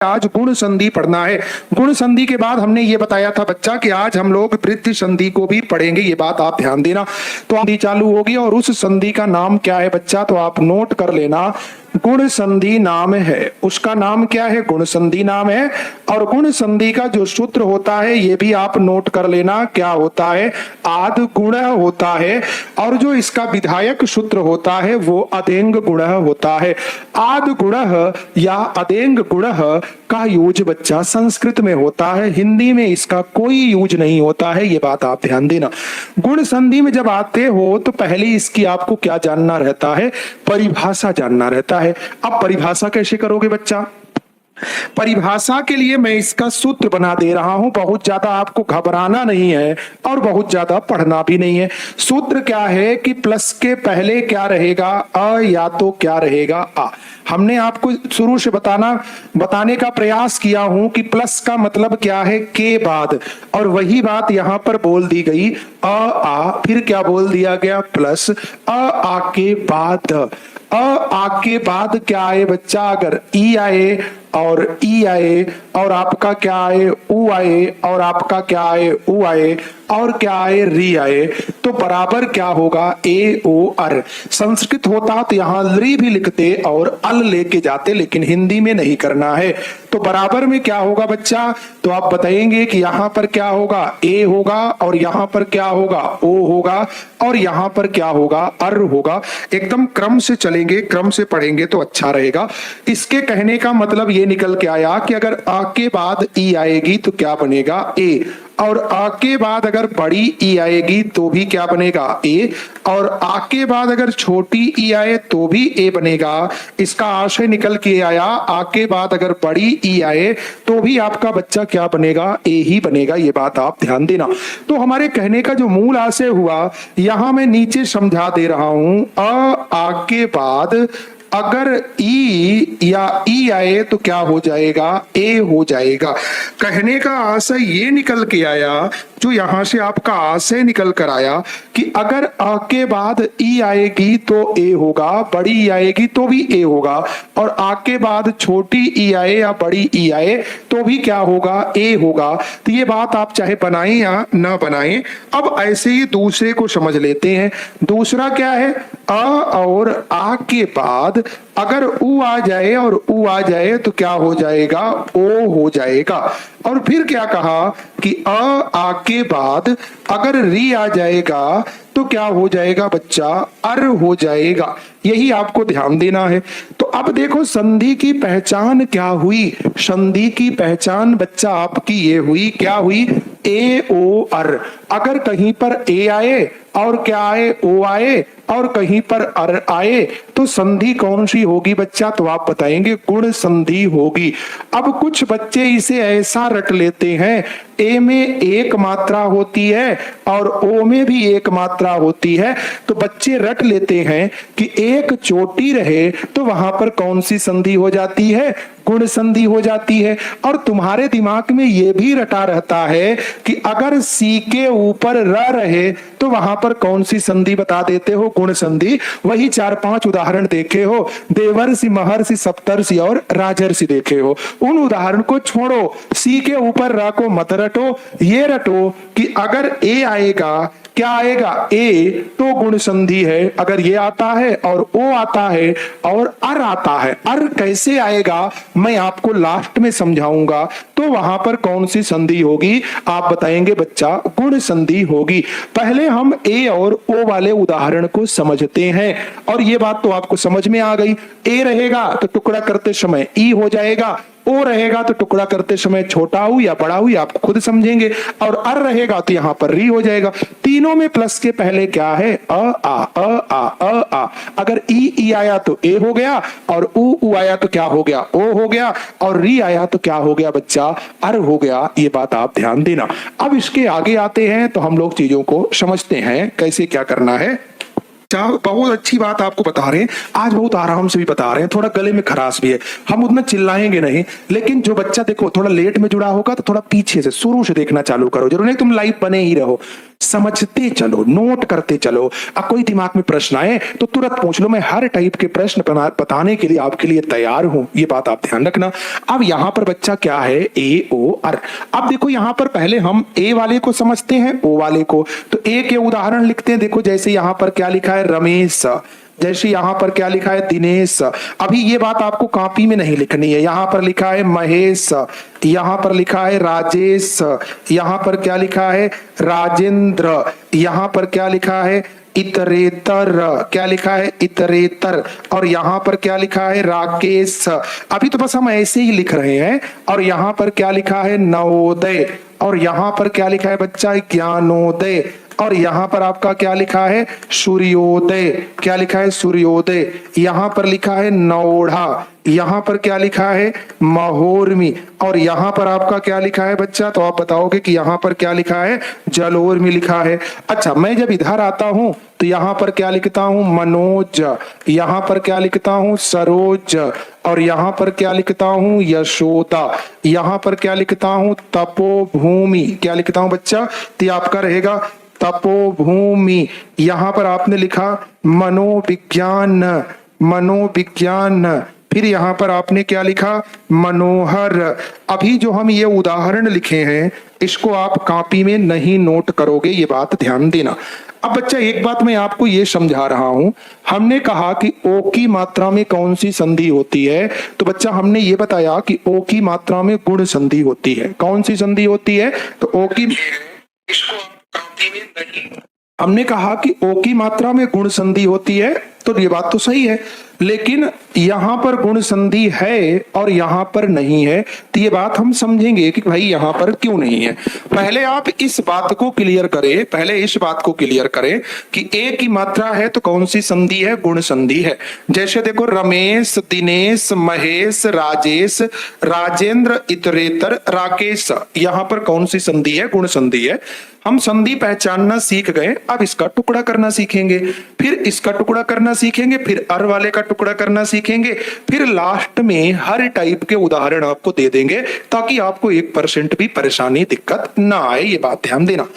आज गुण संधि पढ़ना है। गुण संधि के बाद हमने ये बताया था बच्चा कि आज हम लोग वृद्धि संधि को भी पढ़ेंगे, ये बात आप ध्यान देना। तो संधि चालू होगी और उस संधि का नाम क्या है बच्चा, तो आप नोट कर लेना। गुण संधि नाम है, उसका नाम क्या है, गुण संधि नाम है। और गुण संधि का जो सूत्र होता है ये भी आप नोट कर लेना, क्या होता है, आद गुण होता है। और जो इसका विधायक सूत्र होता है वो अदेंग गुण होता है। आद गुण या अदेंग गुण का यूज बच्चा संस्कृत में होता है, हिंदी में इसका कोई यूज नहीं होता है, ये बात आप ध्यान देना। गुण संधि में जब आते हो तो पहले इसकी आपको क्या जानना रहता है, परिभाषा जानना रहता है। अब परिभाषा कैसे करोगे बच्चा, परिभाषा के लिए मैं इसका सूत्र बना दे रहा हूं, बहुत ज्यादा आपको घबराना नहीं है और बहुत ज्यादा पढ़ना भी नहीं है। सूत्र क्या है कि प्लस के पहले क्या रहेगा, अ या तो क्या रहेगा, आ। हमने आपको शुरू से बताने का प्रयास किया हूं कि प्लस का मतलब क्या है, के बाद, और वही बात यहां पर बोल दी गई, अ आ, फिर क्या बोल दिया गया, प्लस अ आ के बाद। अ आ के बाद क्या आए बच्चा, अगर ई आए और ई आए और आपका क्या आए, ऊ आए और आपका क्या आए, ऊ आए और क्या आए, री आए, तो बराबर क्या होगा, ए ओ अर। संस्कृत होता तो यहां री भी लिखते और अल लेके जाते, लेकिन हिंदी में नहीं करना है। तो बराबर में क्या होगा बच्चा, तो आप बताएंगे कि यहां पर क्या होगा, ए होगा और यहां पर क्या होगा, ओ होगा और यहां पर क्या होगा, अर होगा। एकदम क्रम से चलेंगे, क्रम से पढ़ेंगे तो अच्छा रहेगा। इसके कहने का मतलब ये निकल के आया कि अगर आ के बाद ई आएगी तो क्या बनेगा, ए, और आ के बाद अगर बड़ी ई आएगी तो भी क्या बनेगा, ए, और आ के बाद अगर छोटी ई आए तो भी ए बनेगा। इसका आशय निकल के आया, आ के बाद अगर बड़ी ई आए तो भी आपका बच्चा क्या बनेगा, ए ही बनेगा, ये बात आप ध्यान देना। तो हमारे कहने का जो मूल आशय हुआ, यहां मैं नीचे समझा दे रहा हूं, आ के बाद अगर ई या ई आए तो क्या हो जाएगा, ए हो जाएगा। कहने का आशय ये निकल के आया, जो यहां से आपका आशय निकल कर आया कि अगर आ के बाद ई आएगी तो ए होगा, बड़ी ई आएगी तो भी ए होगा, और आ के बाद छोटी ई आए या बड़ी ई आए तो भी क्या होगा, ए होगा। तो ये बात आप चाहे बनाएं या ना बनाएं। अब ऐसे ही दूसरे को समझ लेते हैं। दूसरा क्या है, अ और आ के बाद अगर ऊ आ जाए और ऊ आ जाए तो क्या हो जाएगा, ओ हो जाएगा। और फिर क्या कहा कि आ के बाद अगर री आ जाएगा तो क्या हो जाएगा बच्चा, अर हो जाएगा। यही आपको ध्यान देना है। तो अब देखो संधि की पहचान क्या हुई, संधि की पहचान बच्चा आपकी ये हुई, क्या हुई, ए ओ अर। अगर कहीं पर ए आए और क्या आए, ओ आए और कहीं पर अर आए तो संधि कौन सी होगी बच्चा, तो आप बताएंगे गुण संधि होगी। अब कुछ बच्चे इसे ऐसा रट लेते हैं, ए में एक मात्रा होती है और ओ में भी एक मात्रा होती है, तो बच्चे रट लेते हैं कि एक चोटी रहे तो वहां पर कौन सी संधि हो जाती है, गुण संधि हो जाती है। और तुम्हारे दिमाग में यह भी रटा रहता है कि अगर सी के ऊपर र रहे तो वहां पर कौन सी संधि बता देते हो, गुण संधि। वही 4-5 उदाहरण देखे हो, देवर्षि, महर्षि, सप्तर्षि और राजर्षि देखे हो। उन उदाहरण को छोड़ो, सी के ऊपर र को मत रटो, ये रटो कि अगर ए आएगा, क्या आएगा, ए, तो गुण संधि है। अगर ये आता है और ओ आता है और अर आता है, अर कैसे आएगा मैं आपको लास्ट में समझाऊंगा, तो वहां पर कौन सी संधि होगी, आप बताएंगे बच्चा गुण संधि होगी। पहले हम ए और ओ वाले उदाहरण को समझते हैं, और ये बात तो आपको समझ में आ गई। ए रहेगा तो टुकड़ा करते समय ई हो जाएगा, ओ रहेगा तो टुकड़ा करते समय छोटा हूं या बड़ा हूं आप खुद समझेंगे, और अर रहेगा तो यहां पर री हो जाएगा। तीनों में प्लस के पहले क्या है, अ आ, अ आ, अ आ। अगर ई आया तो ए हो गया, और ऊ आया तो क्या हो गया, ओ हो गया, और री आया तो क्या हो गया बच्चा, अर हो गया। ये बात आप ध्यान देना। अब इसके आगे आते हैं तो हम लोग चीजों को समझते हैं कैसे क्या करना है। बहुत अच्छी बात आपको बता रहे हैं, आज बहुत आराम से भी बता रहे हैं, थोड़ा गले में खराश भी है, हम उतना चिल्लाएंगे नहीं। लेकिन जो बच्चा देखो थोड़ा लेट में जुड़ा होगा तो थोड़ा पीछे से शुरू से देखना चालू करो, जरूर नहीं तुम लाइव बने ही रहो। समझते चलो, नोट करते चलो। अब कोई दिमाग में प्रश्न आए तो तुरंत पूछ लो, मैं हर टाइप के प्रश्न बताने के लिए आपके लिए तैयार हूं, ये बात आप ध्यान रखना। अब यहां पर बच्चा क्या है, ए ओ आर। अब देखो यहां पर पहले हम ए वाले को समझते हैं, ओ वाले को। तो ए के उदाहरण लिखते हैं। देखो जैसे यहां पर क्या लिखा है, रमेश। जैसे यहां पर क्या लिखा है, दिनेश। अभी ये बात आपको कॉपी में नहीं लिखनी है। यहां पर लिखा है महेश, यहां पर लिखा है राजेश, यहां पर क्या लिखा है, राजेंद्र, यहां पर क्या लिखा है, इतरेतर। क्या लिखा है, इतरेतर। और यहां पर क्या लिखा है, राकेश। अभी तो बस हम ऐसे ही लिख रहे हैं। और यहां पर क्या लिखा है, नवोदय। और यहां पर क्या लिखा है बच्चा, ज्ञानोदय। और यहां पर आपका क्या लिखा है, सूर्योदय। क्या लिखा है, सूर्योदय। यहां पर लिखा है नौढ़ा। यहां पर क्या लिखा है, महोर्मी। और यहां पर आपका क्या लिखा है बच्चा, तो आप बताओगे कि यहां पर क्या लिखा है, जलोर्मी लिखा है। अच्छा, मैं जब इधर आता हूं तो यहां पर क्या लिखता हूं, मनोज। यहां पर क्या लिखता हूं, सरोज। और यहां पर क्या लिखता हूं, यशोदा। यहां पर क्या लिखता हूं, तपोभूमि। क्या लिखता हूं बच्चा, तो आपका रहेगा तपोभूमि। यहां पर आपने लिखा मनोविज्ञान, मनोविज्ञान। फिर यहां पर आपने क्या लिखा, मनोहर। अभी जो हम ये उदाहरण लिखे हैं इसको आप कॉपी में नहीं नोट करोगे, ये बात ध्यान देना। अब बच्चा एक बात मैं आपको ये समझा रहा हूं, हमने कहा कि ओ की मात्रा में कौन सी संधि होती है। तो बच्चा हमने ये बताया कि ओ की मात्रा में गुण संधि होती है। कौन सी संधि होती है, तो ओ की, इसको कॉपी में नहीं, हमने कहा कि ओ की मात्रा में गुण संधि होती है। तो ये बात तो सही है, लेकिन यहां पर गुण संधि है और यहां पर नहीं है। तो ये बात हम समझेंगे कि भाई यहां पर क्यों नहीं है। पहले आप इस बात को क्लियर करें, पहले इस बात को क्लियर करें कि ए की मात्रा है तो कौन सी संधि है, गुण संधि है। जैसे देखो रमेश, दिनेश, महेश, राजेश, राजेंद्र, इतरेतर, राकेश, यहां पर कौन सी संधि है, गुण संधि है। हम संधि पहचानना सीख गए, अब इसका टुकड़ा करना सीखेंगे, फिर इसका टुकड़ा करना सीखेंगे, फिर अर वाले का टुकड़ा करना सीखेंगे, फिर लास्ट में हर टाइप के उदाहरण आपको दे देंगे ताकि आपको 1% भी परेशानी, दिक्कत ना आए, ये बात ध्यान देना।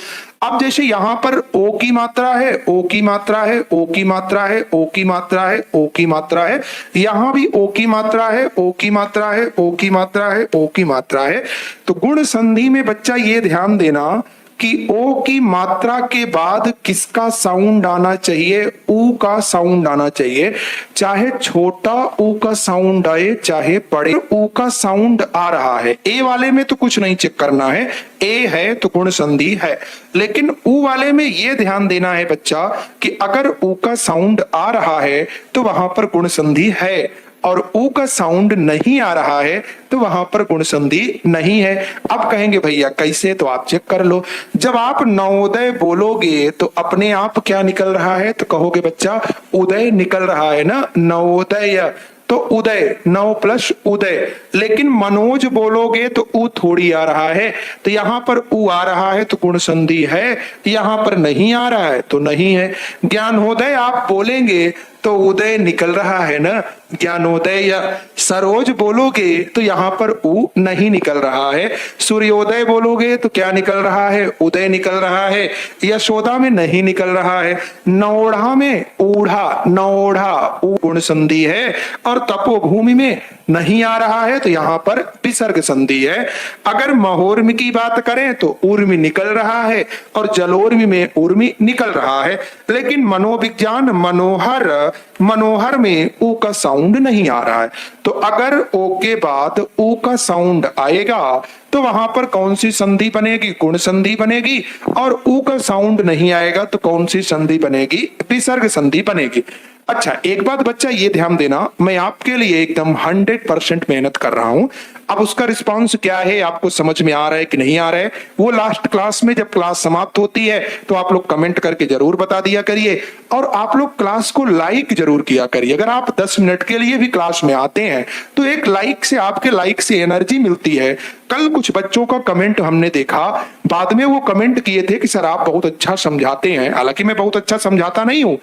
अब जैसे यहां पर ओ की मात्रा है, ओ की मात्रा है, ओ की मात्रा है, ओ की मात्रा है, ओ की मात्रा है, यहां भी ओ की मात्रा है, ओ की मात्रा है, ओ की मात्रा है, ओ की मात्रा है। तो गुण संधि में बच्चा ये ध्यान देना कि ओ की मात्रा के बाद किसका साउंड आना चाहिए, ऊ का साउंड आना चाहिए। चाहे छोटा ऊ का साउंड आए चाहे बड़े ऊ का साउंड आ रहा है। ए वाले में तो कुछ नहीं चेक करना है, ए है तो गुण संधि है। लेकिन ऊ वाले में यह ध्यान देना है बच्चा कि अगर ऊ का साउंड आ रहा है तो वहां पर गुण संधि है, और ऊ का साउंड नहीं आ रहा है तो वहां पर गुण संधि नहीं है। अब कहेंगे भैया कैसे, तो आप चेक कर लो। जब आप नवोदय बोलोगे तो अपने आप क्या निकल रहा है, तो कहोगे बच्चा उदय निकल रहा है ना, नवोदय। तो उदय, 9 प्लस उदय। लेकिन मनोज बोलोगे तो ऊ थोड़ी आ रहा है, तो यहां पर ऊ आ रहा है तो गुण संधि है, यहां पर नहीं आ रहा है तो नहीं है। ज्ञानोदय आप बोलेंगे तो उदय निकल रहा है ना, ज्ञानोदय। या सरोज बोलोगे तो यहां पर ऊ नहीं निकल रहा है। सूर्योदय बोलोगे तो क्या निकल रहा है, उदय निकल रहा है। यशोदा में नहीं निकल रहा है। नौढ़ा में ऊढ़ा, नौढ़ा ऊ गुण संधि है। और तपोभूमि में नहीं आ रहा है तो यहां पर विसर्ग संधि है। अगर महोर्मी की बात करें तो ऊर्मी निकल रहा है और जलोर्मी में ऊर्मी निकल रहा है। लेकिन मनोविज्ञान मनोहर, मनोहर में ऊ का साउंड नहीं आ रहा है। तो अगर ओ के बाद ऊ का साउंड आएगा तो वहां पर कौन सी संधि बनेगी, गुण संधि बनेगी। और ऊ का साउंड नहीं आएगा तो कौन सी संधि बनेगी, विसर्ग संधि बनेगी। अच्छा एक बात बच्चा ये ध्यान देना, मैं आपके लिए एकदम 100% मेहनत कर रहा हूं। अब उसका रिस्पांस क्या है, आपको समझ में आ रहा है कि नहीं आ रहा है, वो लास्ट क्लास में जब क्लास समाप्त होती है तो आप लोग कमेंट करके जरूर बता दिया करिए। और आप लोग क्लास को लाइक जरूर किया करिए। अगर आप 10 मिनट के लिए भी क्लास में आते हैं तो एक लाइक से, आपके लाइक से एनर्जी मिलती है। कल कुछ बच्चों का कमेंट हमने देखा, बाद में वो कमेंट किए थे कि सर आप बहुत अच्छा समझाते हैं। हालांकि मैं बहुत अच्छा समझाता नहीं हूं,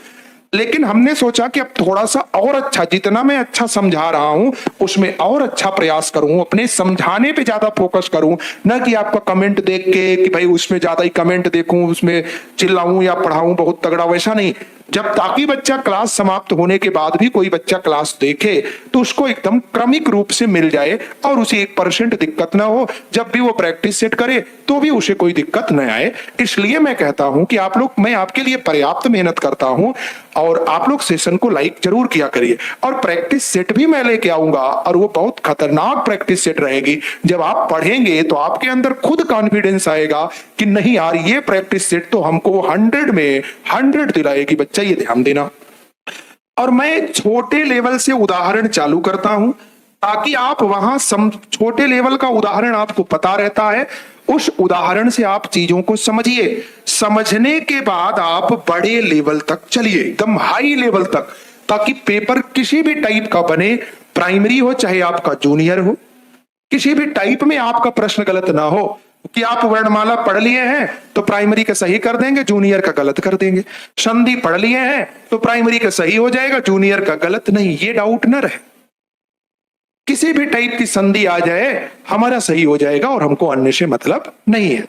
लेकिन हमने सोचा कि अब थोड़ा सा और अच्छा, जितना मैं अच्छा समझा रहा हूं उसमें और अच्छा प्रयास करूं, अपने समझाने पे ज्यादा फोकस करूं, न कि आपका कमेंट देख के कि भाई उसमें ज्यादा ही कमेंट देखूं, उसमें चिल्लाऊं या पढ़ाऊं बहुत तगड़ा, वैसा नहीं। जब ताकि बच्चा क्लास समाप्त होने के बाद भी कोई बच्चा क्लास देखे तो उसको एकदम क्रमिक रूप से मिल जाए और उसे 1% दिक्कत ना हो, जब भी वो प्रैक्टिस सेट करे तो भी उसे कोई दिक्कत न आए। इसलिए मैं कहता हूं कि आप लोग, मैं आपके लिए पर्याप्त मेहनत करता हूं और आप लोग सेशन को लाइक जरूर किया करिए। और प्रैक्टिस सेट भी मैं लेके आऊंगा और वो बहुत खतरनाक प्रैक्टिस सेट रहेगी। जब आप पढ़ेंगे तो आपके अंदर खुद कॉन्फिडेंस आएगा कि नहीं यार, ये प्रैक्टिस सेट तो हमको 100 में 100 दिलाएगी। बच्चा ये ध्यान देना। और मैं छोटे लेवल से उदाहरण चालू करता हूं ताकि आप वहां छोटे लेवल का उदाहरण आपको पता रहता है, उस उदाहरण से आप चीजों को समझिए। समझने के बाद आप बड़े लेवल तक चलिए, एकदम हाई लेवल तक, ताकि पेपर किसी भी टाइप का बने, प्राइमरी हो चाहे आपका जूनियर हो, किसी भी टाइप में आपका प्रश्न गलत ना हो कि आप वर्णमाला पढ़ लिए हैं तो प्राइमरी का सही कर देंगे, जूनियर का गलत कर देंगे। संधि पढ़ लिए हैं तो प्राइमरी का सही हो जाएगा, जूनियर का गलत नहीं, ये डाउट ना रहे। किसी भी टाइप की संधि आ जाए हमारा सही हो जाएगा और हमको अन्य से मतलब नहीं है।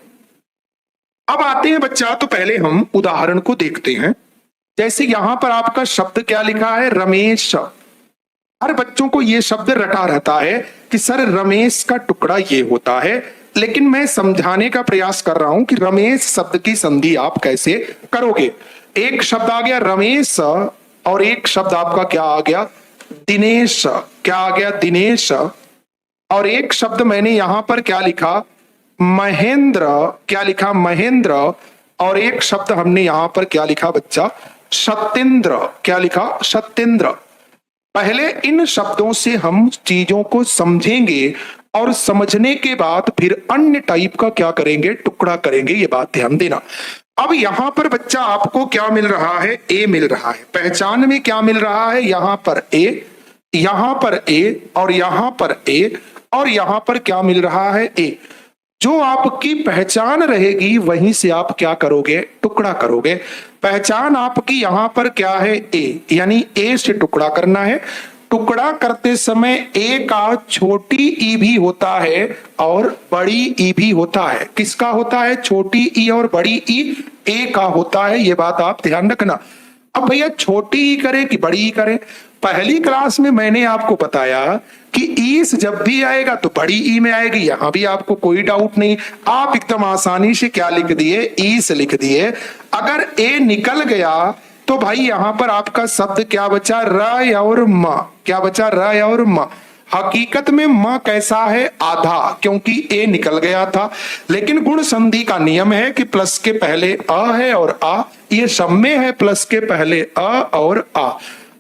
अब आते हैं बच्चा, तो पहले हम उदाहरण को देखते हैं। जैसे यहां पर आपका शब्द क्या लिखा है, रमेश। हर बच्चों को यह शब्द रटा रहता है कि सर रमेश का टुकड़ा ये होता है, लेकिन मैं समझाने का प्रयास कर रहा हूं कि रमेश शब्द की संधि आप कैसे करोगे। एक शब्द आ गया रमेश और एक शब्द आपका क्या आ गया, दिनेश। क्या आ गया, दिनेश। और एक शब्द मैंने यहां पर क्या लिखा, महेंद्र। क्या लिखा, महेंद्र। और एक शब्द हमने यहां पर क्या लिखा बच्चा, सत्येंद्र। क्या लिखा, सत्येंद्र। पहले इन शब्दों से हम चीजों को समझेंगे और समझने के बाद फिर अन्य टाइप का क्या करेंगे, टुकड़ा करेंगे। ये बात ध्यान देना। अब यहां पर बच्चा आपको क्या मिल रहा है, ए मिल रहा है। पहचान में क्या मिल रहा है, यहां पर ए, यहां पर ए और यहां पर ए और यहां पर क्या मिल रहा है, ए। जो आपकी पहचान रहेगी वहीं से आप क्या करोगे, टुकड़ा करोगे। पहचान आपकी यहां पर क्या है, ए, यानी ए से टुकड़ा करना है। टुकड़ा करते समय ए का छोटी ई भी होता है और बड़ी ई भी होता है। किसका होता है, छोटी ई और बड़ी ई ए का होता है। ये बात आप ध्यान रखना। अब भैया छोटी ई करें कि बड़ी ई करें, पहली क्लास में मैंने आपको बताया कि ईस जब भी आएगा तो बड़ी ई में आएगी, यहां भी आपको कोई डाउट नहीं। आप एकदम आसानी से क्या लिख दिए, ईस लिख दिए। अगर ए निकल गया तो भाई यहां पर आपका शब्द क्या बचा, र और म। क्या बचा, र और म। हकीकत में म कैसा है, आधा, क्योंकि ए निकल गया था। लेकिन गुण संधि का नियम है कि प्लस के पहले अ है और आ, ये सब में है प्लस के पहले अ और आ।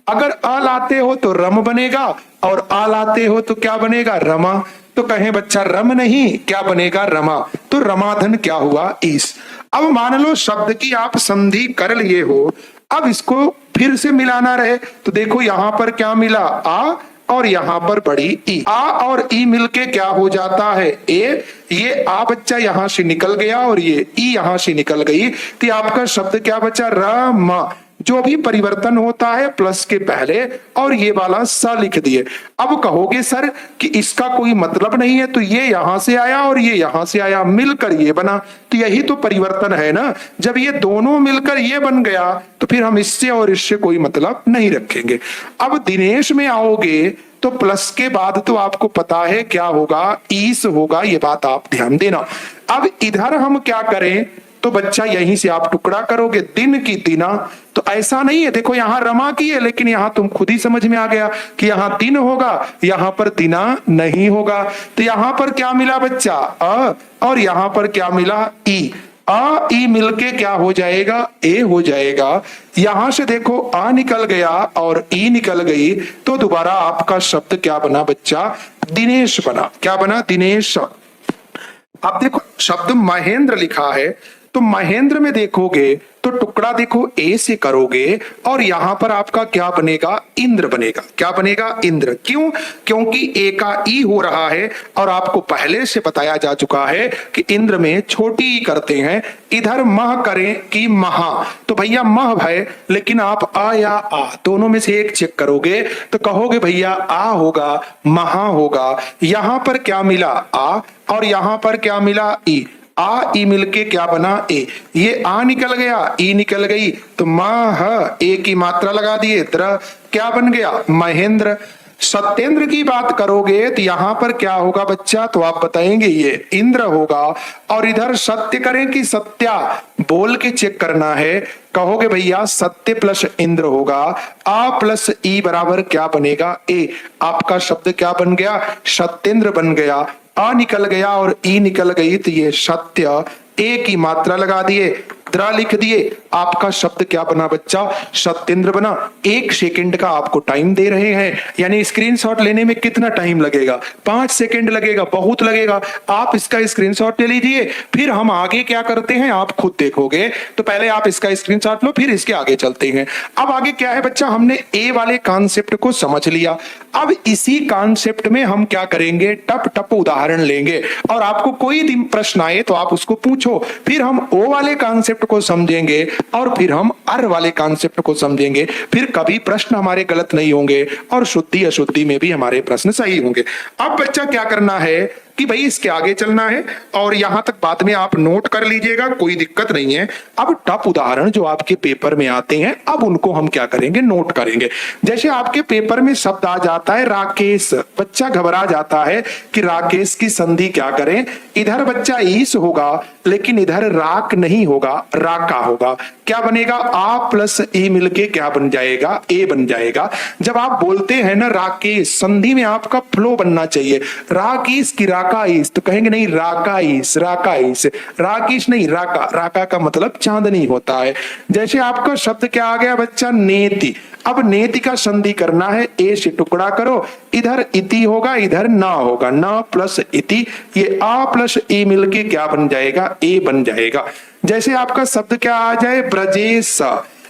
अगर अ लाते हो तो रम बनेगा और आ लाते हो तो क्या बनेगा, रमा। तो कहें बच्चा रम नहीं, क्या बनेगा, रमा। तो रमाधन क्या हुआ, ईस। अब मान लो शब्द की आप संधि कर लिए हो, अब इसको फिर से मिलाना रहे तो देखो यहां पर क्या मिला, आ और यहां पर बड़ी ई। आ और ई मिलके क्या हो जाता है, ए। ये आ बच्चा यहां से निकल गया और ये ई यहां से निकल गई, तो आपका शब्द क्या बचा, र म। जो भी परिवर्तन होता है प्लस के पहले, और ये वाला स लिख दिए। अब कहोगे सर कि इसका कोई मतलब नहीं है, तो ये यहां से आया और ये यहां से आया, मिलकर ये बना, तो यही तो परिवर्तन है ना। जब ये दोनों मिलकर ये बन गया तो फिर हम इससे और इससे कोई मतलब नहीं रखेंगे। अब दिनेश में आओगे तो प्लस के बाद तो आपको पता है क्या होगा, ईस होगा। ये बात आप ध्यान देना। अब इधर हम क्या करें, तो बच्चा यहीं से आप टुकड़ा करोगे, दिन की दिना। तो ऐसा नहीं है, देखो यहां रमा की है लेकिन यहां तुम खुद ही समझ में आ गया कि यहां दिन होगा, यहां पर दिना नहीं होगा। तो यहां पर क्या मिला बच्चा, अ, और यहां पर क्या मिला, ई। आ ई मिलके क्या हो जाएगा, ए हो जाएगा। यहां से देखो आ निकल गया और ई निकल गई, तो दोबारा आपका शब्द क्या बना बच्चा, दिनेश बना। क्या बना, दिनेश। अब देखो शब्द महेंद्र लिखा है, तो महेंद्र में देखोगे तो टुकड़ा देखो ए से करोगे और यहां पर आपका क्या बनेगा, इंद्र बनेगा। क्या बनेगा, इंद्र। क्यों, क्योंकि ए का ई हो रहा है और आपको पहले से बताया जा चुका है कि इंद्र में छोटी ई करते हैं। इधर मह करें कि महा, तो भैया मह है, लेकिन आप आ या आ दोनों में से एक चेक करोगे तो कहोगे भैया आ होगा, महा होगा। यहां पर क्या मिला, आ, और यहां पर क्या मिला, ई। आ ई मिलके क्या बना, ए। ये आ निकल गया, ई निकल गई, तो मह, ए की मात्रा लगा दिए, द्र, क्या बन गया, महेंद्र। सत्येंद्र की बात करोगे तो यहां पर क्या होगा बच्चा, तो आप बताएंगे ये इंद्र होगा। और इधर सत्य करें कि सत्या, बोल के चेक करना है, कहोगे भैया सत्य प्लस इंद्र होगा। आ प्लस ई बराबर क्या बनेगा, ए। आपका शब्द क्या बन गया, सत्येंद्र बन गया। आ निकल गया और ई निकल गई, तो ये सत्य, ए की मात्रा लगा दिए, द्रा लिख दिए, आपका शब्द क्या बना बच्चा, सत्येंद्र बना। 1 सेकंड का आपको टाइम दे रहे हैं, यानी स्क्रीनशॉट लेने में कितना टाइम लगेगा, 5 सेकंड लगेगा, बहुत लगेगा। आप इसका स्क्रीनशॉट ले लीजिए, फिर हम आगे क्या करते हैं आप खुद देखोगे। तो पहले आप इसका स्क्रीनशॉट लो, फिर इसके आगे चलते हैं। अब आगे क्या है बच्चा, हमने ए वाले कॉन्सेप्ट को समझ लिया। अब इसी कॉन्सेप्ट में हम क्या करेंगे, टप टप उदाहरण लेंगे और आपको कोई प्रश्न आए तो आप उसको पूछो, फिर हम ओ वाले कॉन्सेप्ट को समझेंगे और फिर हम अर वाले कॉन्सेप्ट को समझेंगे। फिर कभी प्रश्न हमारे गलत नहीं होंगे और शुद्धि अशुद्धि में भी हमारे प्रश्न सही होंगे। अब बच्चा क्या करना है कि भाई इसके आगे चलना है और यहां तक बाद में आप नोट कर लीजिएगा, कोई दिक्कत नहीं है। अब टप उदाहरण जो आपके पेपर में आते हैं, अब उनको हम क्या करेंगे, नोट करेंगे। जैसे आपके पेपर में शब्द आ जाता है राकेश, बच्चा घबरा जाता है कि राकेश की संधि क्या करें। इधर बच्चा ईस होगा, लेकिन इधर राक नहीं होगा, राका होगा। क्या बनेगा, आ प्लस ई मिलके क्या बन जाएगा, ए बन जाएगा। जब आप बोलते हैं ना राकेश, संधि में आपका फ्लो बनना चाहिए, राकेश की राकाईस, तो कहेंगे नहीं राकाईस, राकाईस, राकेश नहीं, राका। राका का मतलब चांदनी होता है। जैसे आपका शब्द क्या आ गया बच्चा, नेति। अब नेति का संधि करना है, ए से टुकड़ा करो, इधर इति होगा, इधर ना होगा, ना प्लस इति, ये आ प्लस ई मिलके क्या बन जाएगा, ए बन जाएगा। जैसे आपका शब्द क्या आ जाए, ब्रजेश,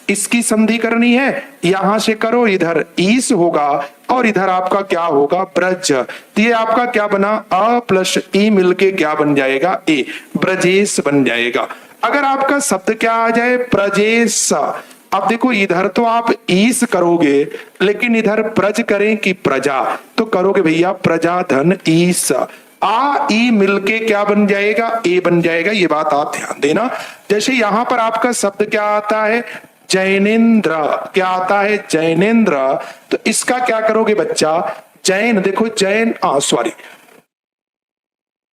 इसकी संधि करनी है, यहां से करो, इधर ईस होगा और इधर आपका क्या होगा, ब्रज। तो ये आपका क्या बना, अ प्लस ई मिलके क्या बन जाएगा, ए, ब्रजेश बन जाएगा। अगर आपका शब्द क्या आ जाए, प्रजेश, अब देखो इधर तो आप ईस करोगे, लेकिन इधर प्रज करें कि प्रजा, तो करोगे भैया प्रजा धन ईस, आ ई मिलके क्या बन जाएगा, ए बन जाएगा। ये बात आप ध्यान देना। जैसे यहां पर आपका शब्द क्या आता है, जैनेन्द्र, क्या आता है, जैनेन्द्र, तो इसका क्या करोगे बच्चा, जैन, देखो जैन, सॉरी,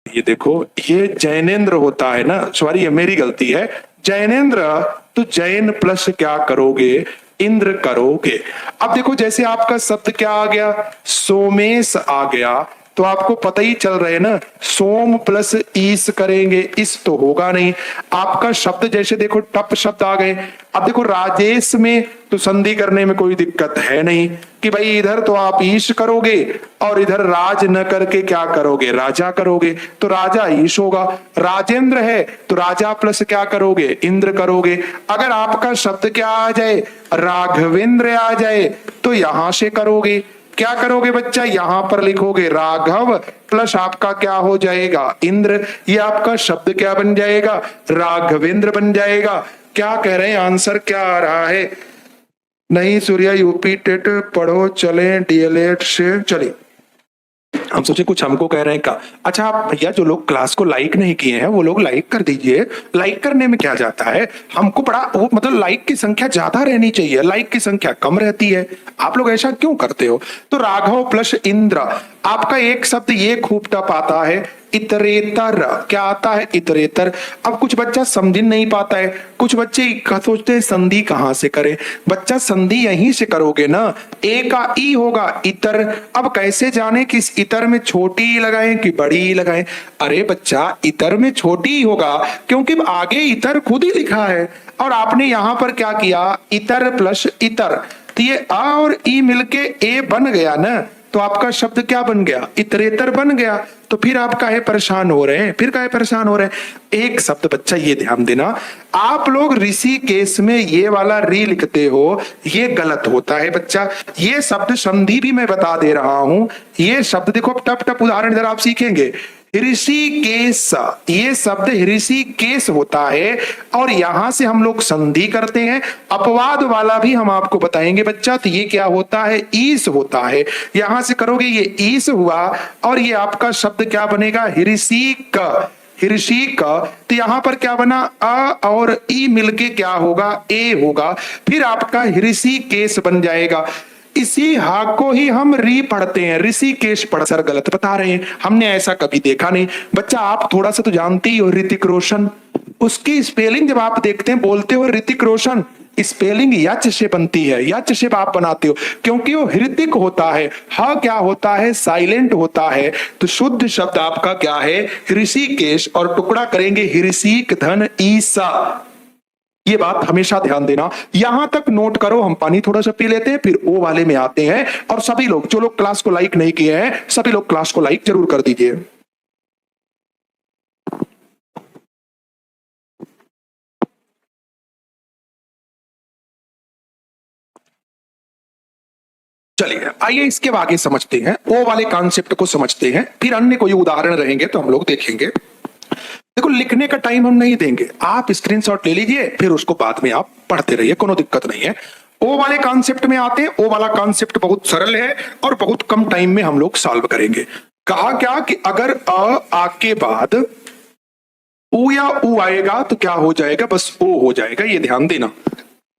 ये देखो ये जैनेन्द्र होता है ना, सॉरी ये मेरी गलती है, जैनेन्द्र, तो जैन प्लस क्या करोगे, इंद्र करोगे। अब देखो जैसे आपका शब्द क्या आ गया, सोमेश आ गया, तो आपको पता ही चल रहा है ना, सोम प्लस ईस करेंगे, इस तो होगा नहीं। आपका शब्द जैसे देखो टप शब्द आ गए। अब देखो राजेश में तो संधि करने में कोई दिक्कत है नहीं कि भाई इधर तो आप ईश करोगे और इधर राज न करके क्या करोगे, राजा करोगे, तो राजा ईश होगा। राजेंद्र है तो राजा प्लस क्या करोगे, इंद्र करोगे। अगर आपका शब्द क्या आ जाए, राघवेंद्र आ जाए, तो यहां से करोगे, क्या करोगे बच्चा, यहां पर लिखोगे राघव प्लस आपका क्या हो जाएगा, इंद्र। ये आपका शब्द क्या बन जाएगा, राघवेंद्र बन जाएगा। क्या कह रहे हैं, आंसर क्या आ रहा है, नहीं सूर्या यूपी टेट पढ़ो, चलें डीएलएड से, चलिए। हम सोचे कुछ हमको कह रहे हैं का। अच्छा आप भैया जो लोग क्लास को लाइक नहीं किए हैं वो लोग लाइक कर दीजिए। लाइक करने में क्या जाता है, हमको बड़ा वो मतलब लाइक की संख्या ज्यादा रहनी चाहिए, लाइक की संख्या कम रहती है। आप लोग ऐसा क्यों करते हो। तो राघव प्लस इंद्र, आपका एक शब्द ये खूब टप आता है, इतरेतर, क्या आता है, इतरेतर। अब कुछ बच्चा समझ नहीं पाता है, कुछ बच्चे सोचते हैं संधि कहां से करें। बच्चा संधि यहीं से करोगे ना, ए का ई होगा, इतर। अब कैसे जाने कि इस इतर में छोटी लगाएं कि बड़ी लगाएं। अरे बच्चा इतर में छोटी होगा क्योंकि आगे इतर खुद ही लिखा है और आपने यहां पर क्या किया, इतर प्लस इतर, तो ये आ और ई मिलके ए बन गया ना, तो आपका शब्द क्या बन गया? इतरेतर बन गया। तो फिर आप काहे परेशान हो रहे हैं? फिर काहे परेशान हो रहे हैं? एक शब्द बच्चा ये ध्यान देना, आप लोग ऋषिकेश में ये वाला री लिखते हो, ये गलत होता है बच्चा। ये शब्द संधि भी मैं बता दे रहा हूं। ये शब्द देखो, टप टप उदाहरण इधर आप सीखेंगे। ऋषिकेश, ये शब्द ऋषिकेश होता है और यहां से हम लोग संधि करते हैं। अपवाद वाला भी हम आपको बताएंगे बच्चा। तो ये क्या होता है? ईस होता है। यहां से करोगे ये ईस हुआ और ये आपका शब्द क्या बनेगा? ऋषिक, ऋषिक। तो यहां पर क्या बना? अ और ई मिलके क्या होगा? ए होगा। फिर आपका ऋषिकेश बन जाएगा। इसी हा को ही हम री पढ़ते हैं, ऋषिकेश पढ़। सर गलत बता रहे हैं, हमने ऐसा कभी देखा नहीं। बच्चा आप थोड़ा सा तो जानते ही हो, ऋतिक रोशन, उसकी स्पेलिंग जब आप देखते हैं, बोलते हो ऋतिक रोशन, स्पेलिंग यच से बनती है, यच से आप बनाते हो, क्योंकि वो हृतिक होता है। हा क्या होता है? साइलेंट होता है। तो शुद्ध शब्द आपका क्या है? ऋषिकेश। और टुकड़ा करेंगे ऋषिक धन ईसा। ये बात हमेशा ध्यान देना। यहां तक नोट करो। हम पानी थोड़ा सा पी लेते हैं, फिर ओ वाले में आते हैं। और सभी लोग जो लोग क्लास को लाइक नहीं किए हैं, सभी लोग क्लास को लाइक जरूर कर दीजिए। चलिए आइए इसके आगे समझते हैं, ओ वाले कॉन्सेप्ट को समझते हैं। फिर अन्य कोई उदाहरण रहेंगे तो हम लोग देखेंगे। देखो, लिखने का टाइम हम नहीं देंगे, आप स्क्रीनशॉट ले लीजिए, फिर उसको बाद में आप पढ़ते रहिए, कोनो दिक्कत नहीं है। ओ वाले कॉन्सेप्ट में आते हैं। ओ वाला कॉन्सेप्ट बहुत सरल है और बहुत कम टाइम में हम लोग सॉल्व करेंगे। कहा क्या कि अगर आ के बाद ऊ या ऊ आएगा तो क्या हो जाएगा? बस ओ हो जाएगा, ये ध्यान देना।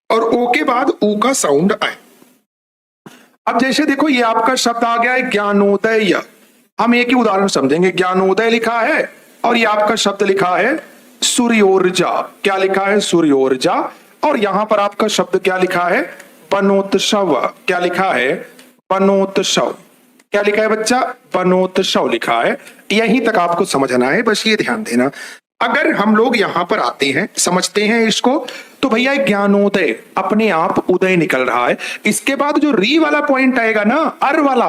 और ओ के बाद ऊ का साउंड आए। अब जैसे देखो, ये आपका शब्द आ गया है ज्ञानोदय। हम एक ही उदाहरण समझेंगे। ज्ञानोदय लिखा है और ये आपका शब्द लिखा है सूर्योर्जा। क्या लिखा है? सूर्योर्जा। और यहां पर आपका शब्द क्या लिखा है? बनोत्सव। क्या लिखा है? बनोत्सव। क्या लिखा है बच्चा? बनोत्सव लिखा है। यहीं तक आपको समझना है, बस ये ध्यान देना। अगर हम लोग यहां पर आते हैं, समझते हैं इसको, तो भैया ज्ञानोदय, अपने आप उदय निकल रहा है। इसके बाद जो री वाला पॉइंट आएगा ना, अर वाला,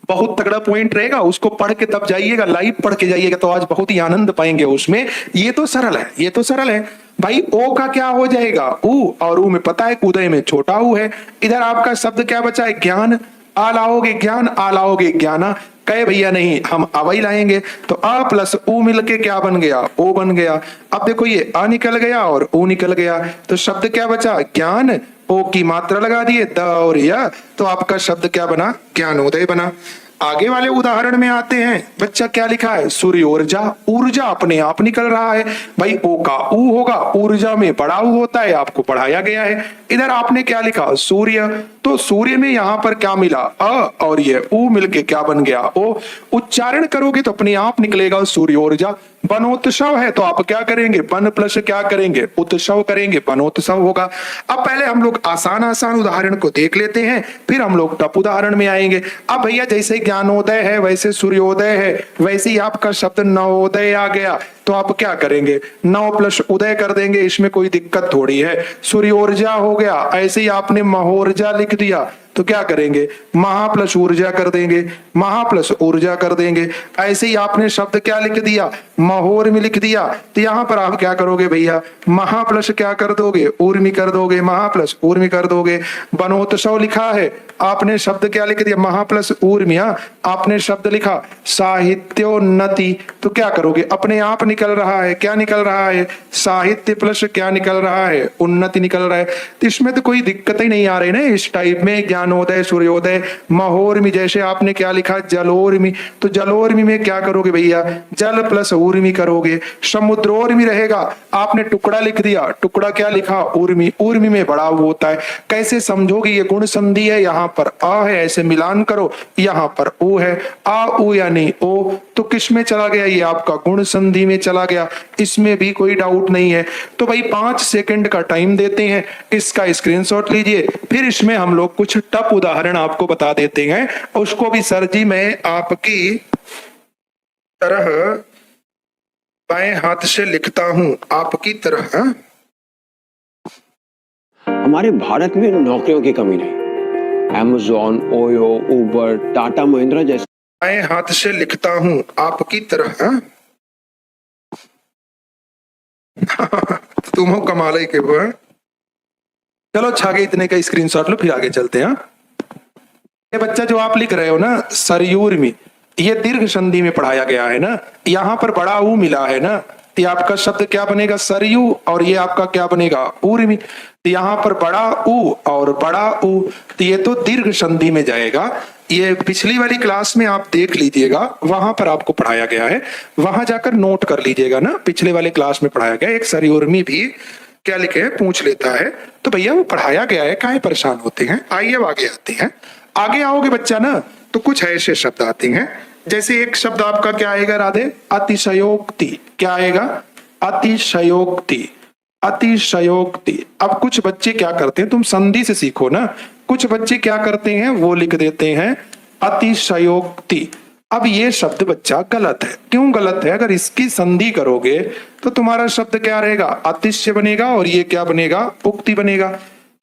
बहुत तगड़ा पॉइंट रहेगा। उसको पढ़ के तब जाइएगा, लाइव पढ़ के जाइएगा, तो आज बहुत ही आनंद पाएंगे उसमें। ये तो सरल है, ये तो सरल है भाई। ओ का क्या हो जाएगा? ऊ। और ऊ में पता है उदय में छोटा ऊ है। इधर आपका शब्द क्या बचा है? ज्ञान। आ लाओगे ज्ञान, आ लाओगे ज्ञाना। कहे भैया नहीं, हम अवई लाएंगे। तो अ प्लस ऊ मिलके क्या बन गया? ओ बन गया। अब देखो, ये अ निकल गया और ओ निकल गया, तो शब्द क्या बचा? ज्ञान। ओ की मात्रा लगा दिए द और या, तो आपका शब्द क्या बना? ज्ञानोदय बना। आगे वाले उदाहरण में आते हैं। बच्चा क्या लिखा है? सूर्योर्जा। ऊर्जा अपने आप निकल रहा है भाई। ओ का ऊ होगा, ऊर्जा में बड़ा ऊ होता है, आपको पढ़ाया गया है। इधर आपने क्या लिखा? सूर्य। तो सूर्य में यहां पर क्या मिला? अ और ये ऊ मिलके क्या बन गया? ओ। उच्चारण करोगे तो अपने आप निकलेगा सूर्योर्जा। बनोत्सव है तो आप क्या करेंगे? बन प्लस क्या करेंगे? उत्सव करेंगे, बनोत्सव होगा। अब पहले हम लोग आसान आसान उदाहरण को देख लेते हैं, फिर हम लोग टप उदाहरण में आएंगे। अब भैया जैसे ज्ञानोदय है, वैसे सूर्योदय है, वैसे ही आपका शब्द नवोदय आ गया, तो आप क्या करेंगे? 9 प्लस उदय कर देंगे, इसमें कोई दिक्कत थोड़ी है। सूर्योर्जा हो गया, ऐसे ही आपने महोर्जा लिख दिया, तो क्या करेंगे? महा प्लस ऊर्जा कर देंगे, महा प्लस ऊर्जा कर देंगे। ऐसे ही आपने शब्द क्या लिख दिया? महोर में लिख दिया, तो यहां पर आप क्या करोगे भैया? महा प्लस क्या कर दोगे? ऊर्मी कर दोगे, महा प्लस ऊर्मी कर दोगे। बनोत्सव लिखा है, आपने शब्द क्या लिख दिया? महा प्लस ऊर्मिया। आपने शब्द लिखा साहित्योन्नति, तो क्या करोगे? अपने आप निकल रहा है, क्या निकल रहा है? साहित्य प्लस क्या निकल रहा है? उन्नति निकल रहा है। तो इसमें तो कोई दिक्कत ही नहीं आ रही ना इस टाइप में। ज्ञानोदय, सूर्योदय, महोर्मी, जैसे आपने क्या लिखा? जलोर्मी, तो जलोर्मी में क्या करोगे भैया? जल प्लस ऊर्मी करोगे। समुद्रोर्मी रहेगा, आपने टुकड़ा लिख दिया, टुकड़ा क्या लिखा? ऊर्मी। ऊर्मी में बड़ा होता है। कैसे समझोगे? ये गुण संधि है, यहाँ पर अ है, ऐसे मिलान करो, यहाँ पर ऊ है। आ ऊ यानी ओ, तो किस में चला गया? ये आपका गुण संधि में चला गया। इसमें भी कोई डाउट नहीं है। तो भाई 5 सेकंड का टाइम देते हैं, इसका स्क्रीनशॉट लीजिए, फिर इसमें हम लोग कुछ टप उदाहरण आपको बता देते हैं। उसको भी सर जी मैं आपकी तरह बाएं हाथ से लिखता हूं, आपकी तरह। हमारे भारत में नौकरियों की कमी नहीं, Amazon, Oyo, Uber, Tata Mahindra जैसे मैं हाथ से लिखता हूं आपकी तरह। हाँ? तुम हो कमाल ही के वो हैं। चलो अच्छा आगे इतने का स्क्रीनशॉट लो, फिर आगे चलते हैं। ये बच्चा जो आप लिख रहे हो ना सरयूर्मी, ये दीर्घ संधि में पढ़ाया गया है ना। यहाँ पर बड़ा ऊ मिला है ना, तो ये आपका शब्द क्या बनेगा सरयू, और ये आपका क्या बनेगा ऊर्मी। तो यहाँ पर बड़ा ऊ और बड़ा ऊ, तो ये तो दीर्घ संधि में जाएगा। ये पिछली वाली क्लास में आप देख लीजिएगा, वहां पर आपको पढ़ाया गया है, वहां जाकर नोट कर लीजिएगा ना। पिछले वाले क्लास में पढ़ाया गया एक सरयूर्मी भी क्या लिखे है पूछ लेता है, तो भैया वो पढ़ाया गया है, काहे परेशान होते हैं। आइए अब आगे आते हैं। आगे आओगे बच्चा ना तो कुछ ऐसे शब्द आते हैं, जैसे एक शब्द आपका क्या आएगा राधे, अतिशयोक्ति। क्या आएगा, अतिशयोक्ति, अतिशयोक्ति। अब कुछ बच्चे क्या करते हैं, तुम संधि से सीखो ना, कुछ बच्चे क्या करते हैं वो लिख देते हैं अतिशयोक्ति। अब ये शब्द बच्चा गलत है। क्यों गलत है, अगर इसकी संधि करोगे तो तुम्हारा शब्द क्या रहेगा, अतिशय बनेगा, और ये क्या बनेगा, उक्ति बनेगा।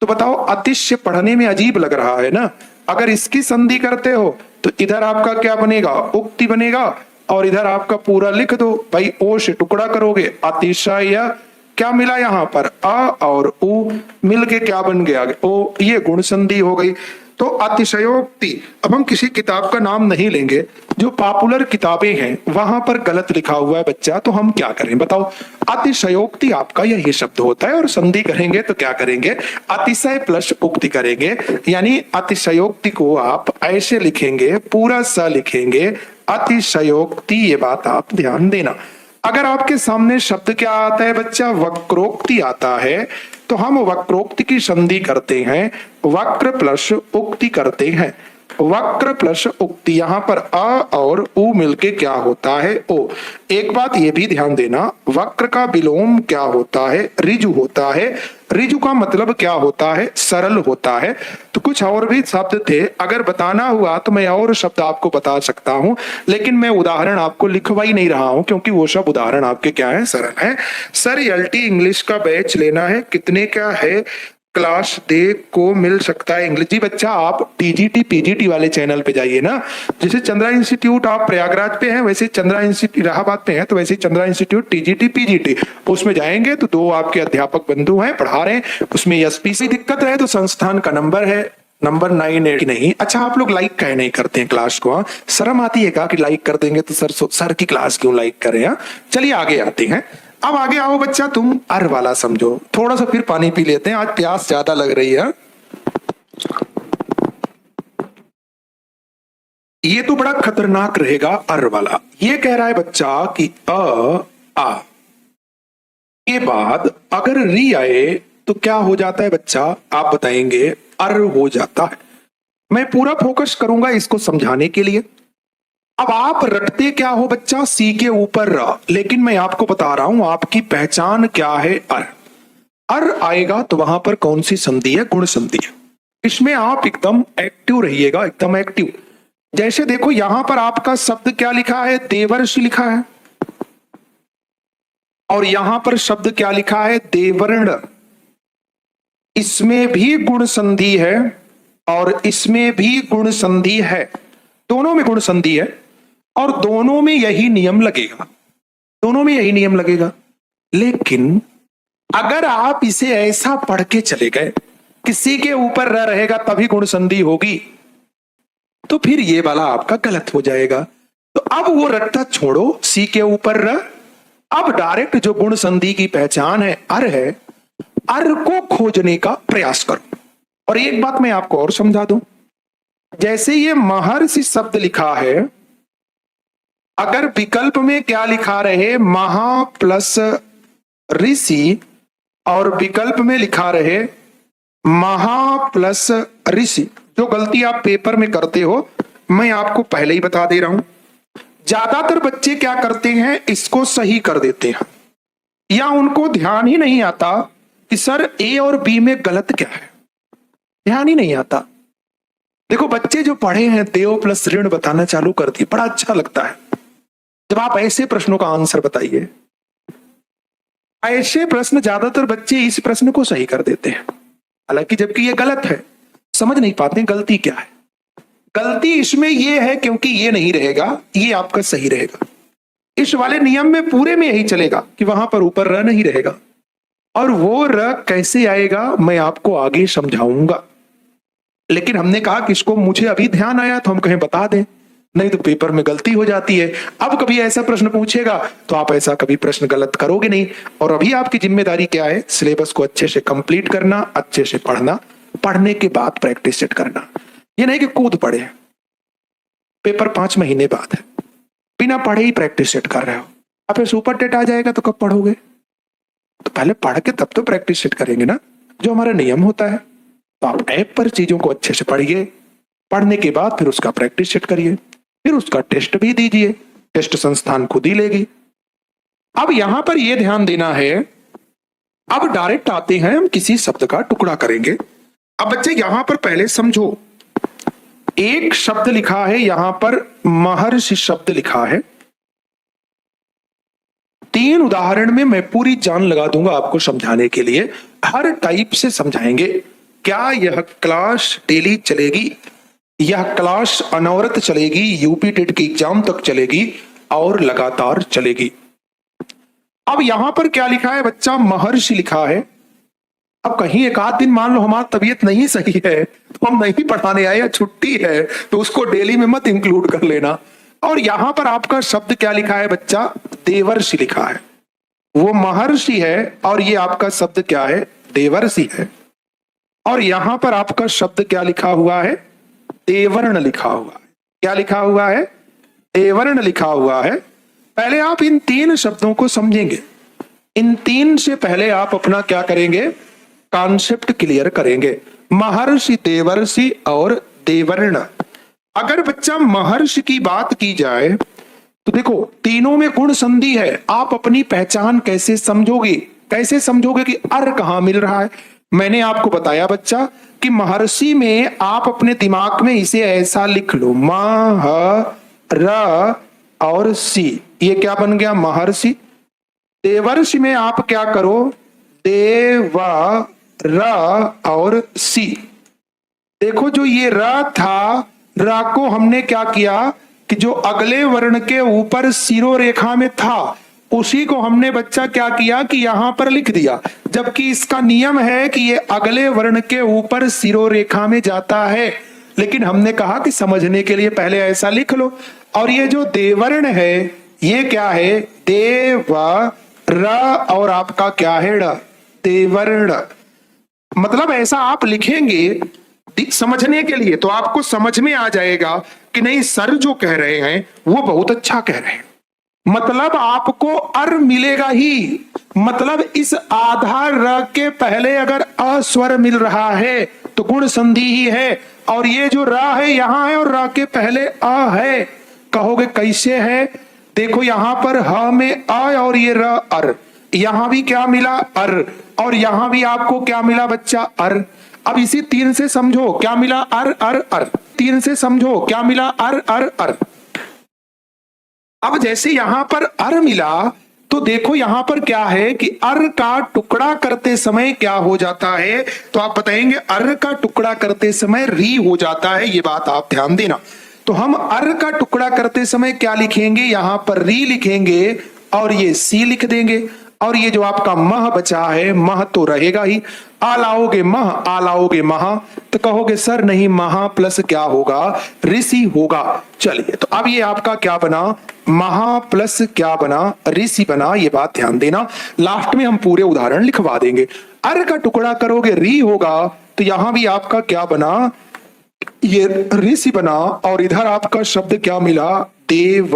तो बताओ अतिशय पढ़ने में अजीब लग रहा है ना, अगर इसकी संधि करते हो तो इधर आपका क्या बनेगा, उक्ति बनेगा, और इधर आपका पूरा लिख दो भाई, ओ से टुकड़ा करोगे, अतिशय क्या मिला यहाँ पर, अ और उ मिलके क्या बन गया, ओ, ये गुण संधि हो गई। तो अतिशयोक्ति। अब हम किसी किताब का नाम नहीं लेंगे, जो पॉपुलर किताबें हैं वहां पर गलत लिखा हुआ है बच्चा, तो हम क्या करें बताओ। अतिशयोक्ति आपका यही शब्द होता है, और संधि करेंगे तो क्या करेंगे, अतिशय प्लस उक्ति करेंगे। यानी अतिशयोक्ति को आप ऐसे लिखेंगे, पूरा स लिखेंगे अतिशयोक्ति, ये बात आप ध्यान देना। अगर आपके सामने शब्द क्या आता है बच्चा, वक्रोक्ति आता है, तो हम वक्रोक्ति की संधि करते हैं, वक्र प्लस उक्ति करते हैं। वक्र प्लस उक्ति, यहां पर अ और उ मिलके क्या होता है, ओ। एक बात ये भी ध्यान देना, वक्र का विलोम क्या होता है, ऋजु होता है। ऋजु का मतलब क्या होता है, सरल होता है। तो कुछ और भी शब्द थे, अगर बताना हुआ तो मैं और शब्द आपको बता सकता हूं, लेकिन मैं उदाहरण आपको लिखवा ही नहीं रहा हूं, क्योंकि वो सब उदाहरण आपके क्या है, सरल है। सर एलटी इंग्लिश का बैच लेना है, कितने का है, क्लास दे को मिल सकता है इंग्लिश। जी बच्चा आप टीजीटी पीजीटी वाले चैनल पे जाइए ना, जैसे चंद्रा इंस्टीट्यूट आप प्रयागराज पे हैं, वैसे चंद्रा इंस्टीट्यूट इलाहाबाद पे है, तो वैसे चंद्रा इंस्टीट्यूट टीजीटी पीजीटी, उसमें जाएंगे तो दो आपके अध्यापक बंधु हैं पढ़ा रहे हैं, उसमें एसपीसी दिक्कत है तो संस्थान का नंबर है नंबर 98 नहीं। अच्छा आप लोग लाइक कहे नहीं करते हैं क्लास को, हाँ शर्म आती है क्या कि लाइक कर देंगे तो सर की क्लास क्यों लाइक करें। हाँ चलिए आगे आते हैं। अब आगे आओ बच्चा, तुम अर वाला समझो, थोड़ा सा फिर पानी पी लेते हैं, आज प्यास ज्यादा लग रही है। ये तो बड़ा खतरनाक रहेगा अर वाला। ये कह रहा है बच्चा कि आ के बाद अगर री आए तो क्या हो जाता है बच्चा, आप बताएंगे, अर हो जाता है। मैं पूरा फोकस करूंगा इसको समझाने के लिए। अब आप रटते क्या हो बच्चा, सी के ऊपर र, लेकिन मैं आपको बता रहा हूं आपकी पहचान क्या है, अर। अर आएगा तो वहां पर कौन सी संधि है, गुण संधि है। इसमें आप एकदम एक्टिव रहिएगा, एकदम एक्टिव। जैसे देखो यहां पर आपका शब्द क्या लिखा है, देवर्षि लिखा है, और यहां पर शब्द क्या लिखा है, देवर्ण। इसमें भी गुण संधि है और इसमें भी गुण संधि है, दोनों में गुण संधि है, और दोनों में यही नियम लगेगा, दोनों में यही नियम लगेगा। लेकिन अगर आप इसे ऐसा पढ़ के चले गए, किसी के ऊपर र रहेगा तभी गुण संधि होगी, तो फिर ये वाला आपका गलत हो जाएगा। तो अब वो रट्टा छोड़ो, सी के ऊपर र, अब डायरेक्ट जो गुण संधि की पहचान है अर है, अर को खोजने का प्रयास करो। और एक बात मैं आपको और समझा दूं, जैसे ये महर्षि शब्द लिखा है, अगर विकल्प में क्या लिखा रहे, महा प्लस ऋषि, और विकल्प में लिखा रहे महा प्लस ऋषि, जो गलती आप पेपर में करते हो मैं आपको पहले ही बता दे रहा हूं। ज्यादातर बच्चे क्या करते हैं, इसको सही कर देते हैं, या उनको ध्यान ही नहीं आता कि सर ए और बी में गलत क्या है, ध्यान ही नहीं आता। देखो बच्चे जो पढ़े हैं देव प्लस ऋण बताना चालू कर दिए, बड़ा अच्छा लगता है जब आप ऐसे प्रश्नों का आंसर बताइए। ऐसे प्रश्न ज्यादातर बच्चे इस प्रश्न को सही कर देते हैं, हालांकि जबकि ये गलत है। समझ नहीं पाते गलती क्या है। गलती इसमें ये है क्योंकि ये नहीं रहेगा, ये आपका सही रहेगा। इस वाले नियम में पूरे में यही चलेगा कि वहां पर ऊपर र नहीं रहेगा, और वो र कैसे आएगा मैं आपको आगे समझाऊंगा। लेकिन हमने कहा कि इसको मुझे अभी ध्यान आया तो हम कहें बता दें, नहीं तो पेपर में गलती हो जाती है। अब कभी ऐसा प्रश्न पूछेगा तो आप ऐसा कभी प्रश्न गलत करोगे नहीं। और अभी आपकी जिम्मेदारी क्या है, सिलेबस को अच्छे से कंप्लीट करना, अच्छे से पढ़ना, पढ़ने के बाद प्रैक्टिस सेट करना। ये नहीं कि कूद पड़े, पेपर 5 महीने बाद है, बिना पढ़े ही प्रैक्टिस सेट कर रहे हो, अब फिर सुपर टेट आ जाएगा तो कब पढ़ोगे? तो पहले पढ़ के तब तो प्रैक्टिस सेट करेंगे ना, जो हमारा नियम होता है। तो आप ऐप पर चीजों को अच्छे से पढ़िए, पढ़ने के बाद फिर उसका प्रैक्टिस सेट करिए, फिर उसका टेस्ट भी दीजिए, टेस्ट संस्थान खुद ही लेगी। अब यहां पर यह ध्यान देना है, अब डायरेक्ट आते हैं हम किसी शब्द का टुकड़ा करेंगे। अब बच्चे यहां पर पहले समझो, एक शब्द लिखा है यहां पर महर्षि शब्द लिखा है। 3 उदाहरण में मैं पूरी जान लगा दूंगा आपको समझाने के लिए, हर टाइप से समझाएंगे। क्या यह क्लास डेली चलेगी, यह क्लास अनवरत चलेगी, यूपी टेट की एग्जाम तक चलेगी और लगातार चलेगी। अब यहां पर क्या लिखा है बच्चा, महर्षि लिखा है। अब कहीं एक आध दिन मान लो हमारी तबीयत नहीं सही है तो हम नहीं पढ़ाने आए या छुट्टी है, तो उसको डेली में मत इंक्लूड कर लेना। और यहां पर आपका शब्द क्या लिखा है बच्चा, देवर्षि लिखा है। वो महर्षि है और ये आपका शब्द क्या है, देवर्षि है। और यहां पर आपका शब्द क्या लिखा हुआ है, देवर्ण लिखा हुआ है। क्या लिखा हुआ है, देवर्ण लिखा हुआ है। पहले आप इन 3 शब्दों को समझेंगे। इन 3 से पहले आप अपना क्या करेंगे, कॉन्सेप्ट क्लियर करेंगे। महर्षि, देवर्षि और देवर्ण। अगर बच्चा महर्षि की बात की जाए तो देखो तीनों में गुण संधि है। आप अपनी पहचान कैसे समझोगे, कैसे समझोगे कि अर कहां मिल रहा है? मैंने आपको बताया बच्चा कि महर्षि में आप अपने दिमाग में इसे ऐसा लिख लो, मह र और सी, ये क्या बन गया, महर्षि। देवर्षि में आप क्या करो, देव र और सी। देखो जो ये र था, र को हमने क्या किया कि जो अगले वर्ण के ऊपर सिरो रेखा में था उसी को हमने बच्चा क्या किया कि यहां पर लिख दिया, जबकि इसका नियम है कि ये अगले वर्ण के ऊपर सिरो रेखा में जाता है। लेकिन हमने कहा कि समझने के लिए पहले ऐसा लिख लो। और ये जो देवर्ण है ये क्या है, देव र और आपका क्या है ड़, देवर्ण। मतलब ऐसा आप लिखेंगे समझने के लिए, तो आपको समझ में आ जाएगा कि नहीं सर जो कह रहे हैं वो बहुत अच्छा कह रहे हैं। मतलब आपको अर मिलेगा ही। मतलब इस आधार र के पहले अगर अ स्वर मिल रहा है तो गुण संधि ही है। और ये जो र है यहां है और र के पहले अ है। कहोगे कैसे है, देखो यहां पर ह में अ और ये र अर, यहां भी क्या मिला अर, और यहां भी आपको क्या मिला बच्चा अर। अब इसी 3 से समझो क्या मिला, अर अर अर। 3 से समझो क्या मिला, अर अर अर। अब जैसे यहां पर अर मिला तो देखो यहां पर क्या है कि अर का टुकड़ा करते समय क्या हो जाता है, तो आप बताएंगे अर का टुकड़ा करते समय री हो जाता है। ये बात आप ध्यान देना। तो हम अर का टुकड़ा करते समय क्या लिखेंगे, यहां पर री लिखेंगे और ये सी लिख देंगे। और ये जो आपका मह बचा है, मह तो रहेगा ही। आ लाओगे मह, आ लाओगे महा, तो कहोगे सर नहीं महा प्लस क्या होगा, ऋषि होगा। चलिए तो अब ये आपका क्या बना, महा प्लस क्या बना, ऋषि बना। ये बात ध्यान देना, लास्ट में हम पूरे उदाहरण लिखवा देंगे। अर का टुकड़ा करोगे री होगा, तो यहां भी आपका क्या बना, ये ऋषि बना। और इधर आपका शब्द क्या मिला, देव।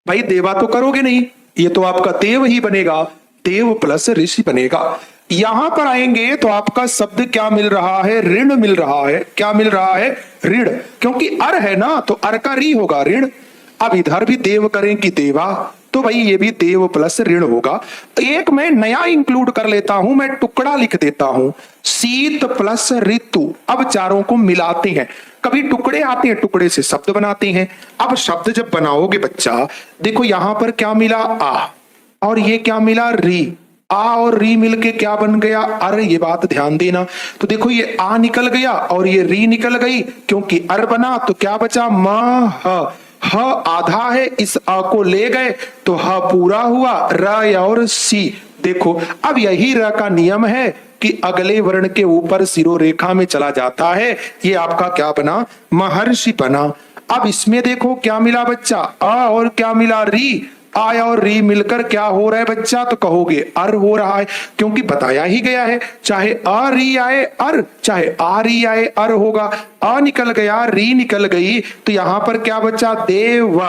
भाई देवा तो करोगे नहीं, ये तो आपका देव ही बनेगा, देव प्लस ऋषि बनेगा। यहां पर आएंगे तो आपका शब्द क्या मिल रहा है, ऋण मिल रहा है। क्या मिल रहा है, ऋण, क्योंकि अर है ना तो अर का री होगा ऋण। अब इधर भी देव करें कि देवा, तो भाई ये भी देव प्लस ऋण होगा। एक मैं नया इंक्लूड कर लेता हूं, मैं टुकड़ा लिख देता हूं, शीत प्लस ऋतु। अब चारों को मिलाते हैं, कभी टुकड़े आते हैं, टुकड़े से शब्द बनाते हैं। अब शब्द जब बनाओगे बच्चा, देखो यहां पर क्या मिला आ, और ये क्या मिला री। आ और री मिलके क्या बन गया? अर। ये बात ध्यान देना। तो देखो ये आ निकल गया और ये री निकल गई, क्योंकि अर बना तो क्या बचा? म ह आधा है, इस आ को ले गए तो ह पूरा हुआ, र और सी। देखो अब यही र का नियम है कि अगले वर्ण के ऊपर सिरोरेखा में चला जाता है। ये आपका क्या बना? महर्षि बना। अब इसमें देखो क्या मिला बच्चा? आ और क्या मिला? री। आय और री मिलकर क्या हो रहा है बच्चा? तो कहोगे अर हो रहा है, क्योंकि बताया ही गया है चाहे आ री आए अर, चाहे आ री आए अर होगा। आ निकल गया, री निकल गई, तो यहां पर क्या बचा? देव।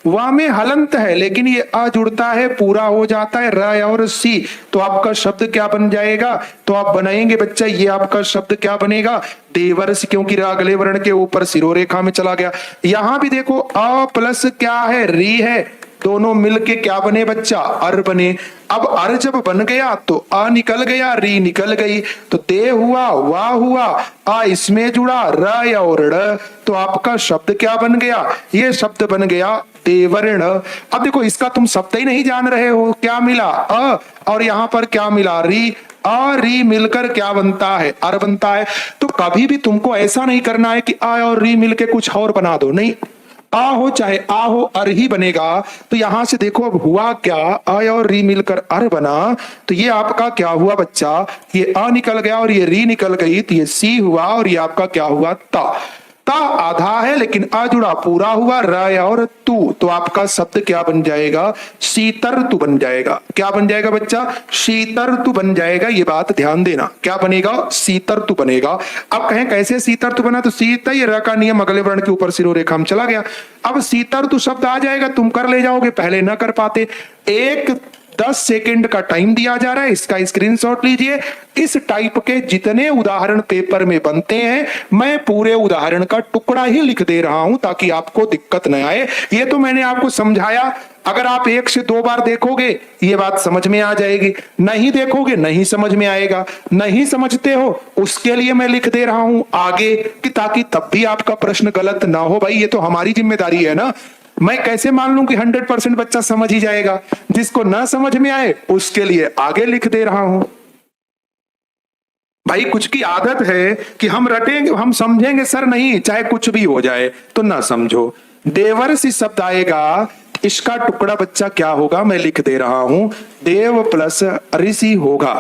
वा में हलंत है लेकिन ये अ जुड़ता है, पूरा हो जाता है र और सी। तो आपका शब्द क्या बन जाएगा? तो आप बनाएंगे बच्चा, ये आपका शब्द क्या बनेगा? देवर्ष, क्योंकि अगले वर्ण के ऊपर सिरोरेखा में चला गया। यहां भी देखो अ प्लस क्या है? री है, दोनों मिलके क्या बने बच्चा? अर बने। अब अर जब बन गया तो अ निकल गया, री निकल गई, तो दे हुआ, वा हुआ, आ इसमें जुड़ा, र और ड़, तो आपका शब्द क्या बन गया? ये शब्द बन गया देवर्ण। अब देखो इसका तुम शब्द ही नहीं जान रहे हो, क्या मिला? अ और यहां पर क्या मिला? री। आ री मिलकर क्या बनता है? अर बनता है। तो कभी भी तुमको ऐसा नहीं करना है कि आ और री मिलके कुछ और बना दो, नहीं। आ हो चाहे आ हो, अर ही बनेगा। तो यहां से देखो अब हुआ क्या? आ और री मिलकर अर बना, तो ये आपका क्या हुआ बच्चा? ये आ निकल गया और ये री निकल गई, तो ये सी हुआ और ये आपका क्या हुआ? ता। ता आधा है लेकिन आ जुड़ा, पूरा हुआ, र और तू, तो आपका शब्द क्या बन जाएगा? शीतर तु बन जाएगा। क्या बन जाएगा बच्चा? शीतर तु बन जाएगा। ये बात ध्यान देना, क्या बनेगा? शीतर तु बनेगा। अब कहें कैसे शीतर तु बना? तो सीता ये र का नियम अगले वर्ण के ऊपर सिरोरेखा में चला गया। अब शीतर तु शब्द आ जाएगा, तुम कर ले जाओगे, पहले न कर पाते। 10 सेकंड का टाइम दिया जा रहा है, इसका स्क्रीनशॉट लीजिए। इस टाइप के जितने उदाहरण पेपर में बनते हैं, मैं पूरे उदाहरण का टुकड़ा ही लिख दे रहा हूं ताकि आपको दिक्कत न आए। ये तो मैंने आपको समझाया, अगर आप 1 से 2 बार देखोगे ये बात समझ में आ जाएगी, नहीं देखोगे नहीं समझ में आएगा। नहीं समझते हो उसके लिए मैं लिख दे रहा हूं आगे कि ताकि तब भी आपका प्रश्न गलत ना हो। भाई ये तो हमारी जिम्मेदारी है ना, मैं कैसे मान लूं कि 100% बच्चा समझ ही जाएगा? जिसको ना समझ में आए उसके लिए आगे लिख दे रहा हूं। भाई कुछ की आदत है कि हम रटेंगे, हम समझेंगे सर, नहीं, चाहे कुछ भी हो जाए तो ना समझो। देवर्षि शब्द आएगा, इसका टुकड़ा बच्चा क्या होगा? मैं लिख दे रहा हूं, देव प्लस ऋषि होगा।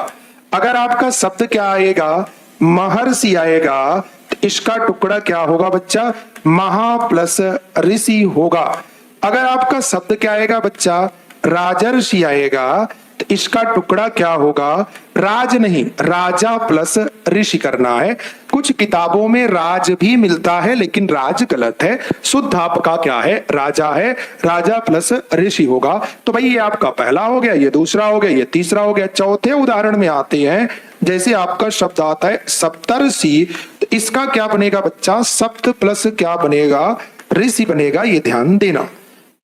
अगर आपका शब्द क्या आएगा? महर्षि आएगा, तो इसका टुकड़ा क्या होगा बच्चा? महा प्लस ऋषि होगा। अगर आपका शब्द क्या आएगा बच्चा? राजर्षि आएगा, तो इसका टुकड़ा क्या होगा? राज नहीं, राजा प्लस ऋषि करना है। कुछ किताबों में राज भी मिलता है लेकिन राज गलत है, शुद्ध आपका क्या है? राजा है, राजा प्लस ऋषि होगा। तो भाई ये आपका पहला हो गया, ये दूसरा हो गया, ये तीसरा हो गया। चौथे उदाहरण में आते हैं, जैसे आपका शब्द आता है सप्तर्षि, तो इसका क्या बनेगा बच्चा? सप्त प्लस क्या बनेगा? ऋषि बनेगा। ये ध्यान देना।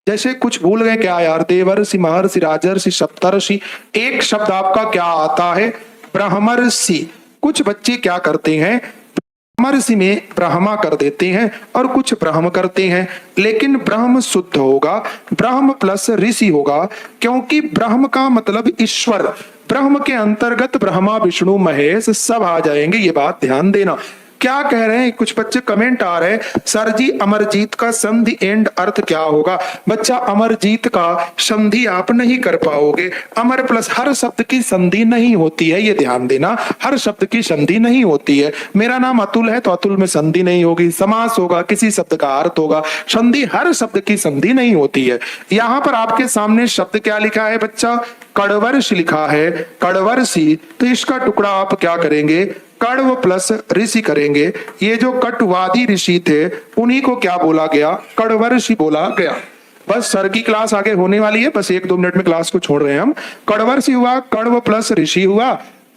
जैसे कुछ भूल गए क्या यार? देवर्षि, महर्षि, राजर्षि, सप्तर्षि। एक शब्द आपका क्या आता है? ब्रह्मर्षि। कुछ बच्चे क्या करते हैं? ब्रह्मर्षि में ब्रह्मा कर देते हैं और कुछ ब्रह्म करते हैं, लेकिन ब्रह्म शुद्ध होगा, ब्रह्म प्लस ऋषि होगा, क्योंकि ब्रह्म का मतलब ईश्वर। ब्रह्म के अंतर्गत ब्रह्मा, विष्णु, महेश सब आ जाएंगे। ये बात ध्यान देना। क्या कह रहे हैं कुछ बच्चे? कमेंट आ रहे हैं, सर जी अमरजीत का संधि एंड अर्थ क्या होगा? बच्चा अमरजीत का संधि आप नहीं कर पाओगे। अमर प्लस हर शब्द की संधि नहीं होती है, ये ध्यान देना। हर शब्द की संधि नहीं होती है। मेरा नाम अतुल है तो अतुल में संधि नहीं होगी, समास होगा, किसी शब्द का अर्थ होगा। संधि हर शब्द की संधि नहीं होती है। यहां पर आपके सामने शब्द क्या लिखा है बच्चा? कड़वर्ष लिखा है, कड़वर्षि। तो इसका टुकड़ा आप क्या करेंगे? कण्व प्लस ऋषि करेंगे। ये जो कटवादी ऋषि थे उन्हीं को क्या बोला गया? कण्वर्षि बोला गया। बस सर की क्लास आगे होने वाली है, बस 1-2 मिनट में क्लास को छोड़ रहे हैं हम। कण्वर्षि हुआ, कण्व प्लस ऋषि हुआ।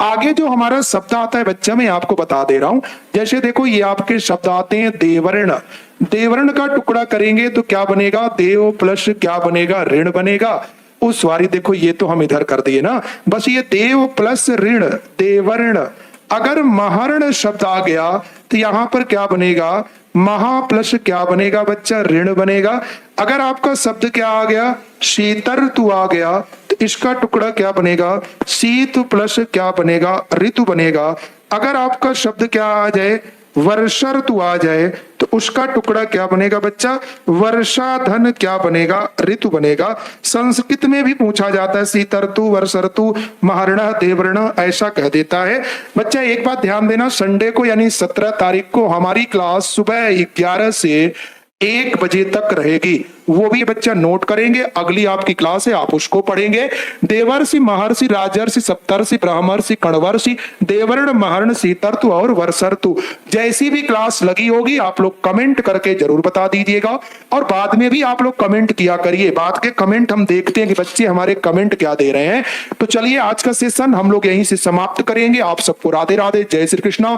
आगे जो हमारा शब्द आता है बच्चा, मैं आपको बता दे रहा हूं। जैसे देखो ये आपके शब्द आते हैं देवर्ण। देवर्ण का टुकड़ा करेंगे तो क्या बनेगा? देव प्लस क्या बनेगा? ऋण बनेगा। उस वारी देखो ये तो हम इधर कर दिए ना, बस ये देव प्लस ऋण, देवर्ण। अगर महर्ण शब्द आ गया तो यहां पर क्या बनेगा? महा प्लस क्या बनेगा बच्चा? ऋण बनेगा। अगर आपका शब्द क्या आ गया? शीतर तु आ गया तो तो इसका टुकड़ा क्या बनेगा, शीत प्लस क्या बनेगा, ऋतु बनेगा। अगर आपका शब्द क्या आ जाए, वर्षा ऋतु आ जाए, तो उसका टुकड़ा क्या बनेगा बच्चा, वर्षा धन क्या बनेगा, ऋतु बनेगा। संस्कृत में भी पूछा जाता है शीत ऋतु, वर्षा ऋतु, महार्ण, देवर्ण, ऐसा कह देता है। बच्चा एक बात ध्यान देना, संडे को यानी 17 तारीख को हमारी क्लास सुबह 11 से 1 बजे तक रहेगी, वो भी बच्चा नोट करेंगे। अगली आपकी क्लास है, आप उसको पढ़ेंगे। देवर्षि, महर्षि, राजर्षि, सप्तर्षि, ब्रह्मर्षि, कणवर्षि, देवर्ण, महर्ण, शीतर्तु और वर्षर्तु, जैसी भी क्लास लगी होगी आप लोग कमेंट करके जरूर बता दीजिएगा। और बाद में भी आप लोग कमेंट किया करिए, बाद के कमेंट हम देखते हैं कि बच्चे हमारे कमेंट क्या दे रहे हैं। तो चलिए आज का सेशन हम लोग यहीं से समाप्त करेंगे। आप सबको राधे राधे, जय श्री कृष्णा।